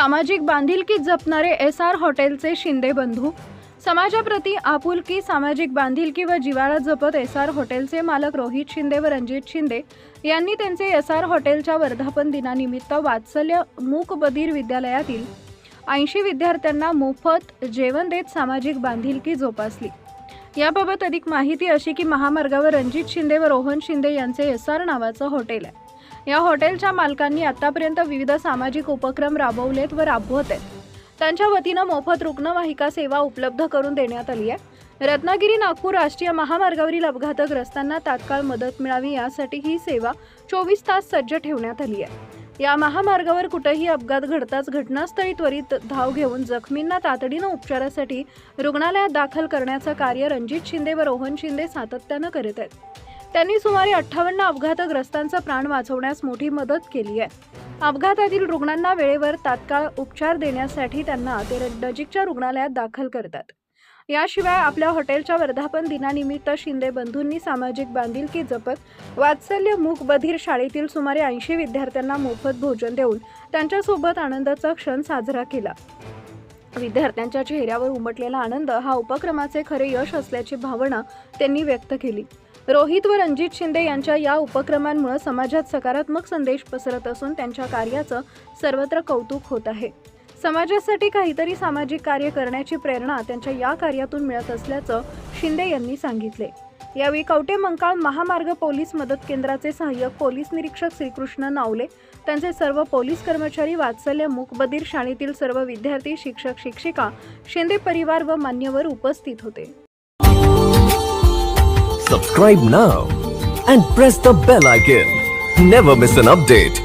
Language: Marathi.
सामाजिक बांधिलकी जपणारे एसआर हॉटेलचे शिंदे बंधू। समाजाप्रती आपुलकी, सामाजिक बांधिलकी व जिव्हाळा जपत एसआर हॉटेलचे मालक रोहित शिंदे व रणजित शिंदे यांनी त्यांचे एसआर हॉटेलच्या वर्धापन दिनानिमित्त वात्सल्य मूक बधिर विद्यालयातील 80 विद्यार्थ्यांना मोफत जेवण देत सामाजिक बांधिलकी जोपासली। याबाबत अधिक माहिती अशी की महामार्गावर रणजित शिंदे व रोहन शिंदे यांचे एसआर नावाचं हॉटेल आहे। या हॉटेलच्या मालकांनी आतापर्यंत विविध सामाजिक उपक्रम राबवलेत व राबवत आहेत। त्यांच्या वतीनं मोफत रुग्णवाहिका सेवा उपलब्ध करून देण्यात आली आहे। रत्नागिरी नागपूर राष्ट्रीय महामार्गावरील अपघातग्रस्तांना तात्काळ मदत मिळावी यासाठी ही सेवा 24 तास सज्ज ठेवण्यात आली आहे। या महामार्गावर कुठेही अपघात घडताच घटनास्थळी त्वरित धाव घेऊन जखमींना तातडीने उपचारासाठी रुग्णालयात दाखल करण्याचं कार्य रणजित शिंदे व रोहन शिंदे सातत्याने करत आहेत। त्यांनी सुमारे 58 अपघातग्रस्तांचा प्राण वाचवण्यास मोठी मदत केली आहे। अपघातातील रुग्णांना वेळेवर तात्काळ उपचार देण्यासाठी त्यांना ते नजीकच्या रुग्णालयात दाखल करतात। याशिवाय आपल्या हॉटेलच्या वर्धापन दिनानिमित्त शिंदे बंधूंनी सामाजिक बांधिलकी जपत वात्सल्य मूक बधिर शाळेतील सुमारे 80 विद्यार्थ्यांना मोफत भोजन देऊन त्यांच्यासोबत आनंदाचा क्षण साजरा केला। विद्यार्थ्यांच्या चेहऱ्यावर उमटलेला आनंद हा उपक्रमाचे खरे यश असल्याची भावना त्यांनी व्यक्त केली। रोहित व रणजित शिंदे यांच्या या उपक्रमांमुळे समाजात सकारात्मक संदेश पसरत असून त्यांच्या कार्याचं सर्वत्र कौतुक होत आहे। समाजासाठी काहीतरी सामाजिक कार्य करण्याची प्रेरणा त्यांच्या या कार्यातून मिळत असल्याचं शिंदे यांनी सांगितले। यावेळी कवठेमंकाळ महामार्ग पोलीस मदत केंद्राचे सहाय्यक पोलीस निरीक्षक श्रीकृष्ण नावले, त्यांचे सर्व पोलीस कर्मचारी, वात्सल्य मूकबधिर शाळेतील सर्व विद्यार्थी, शिक्षक, शिक्षिका, शिंदे परिवार व मान्यवर उपस्थित होते। Subscribe now and press the bell icon. Never miss an update.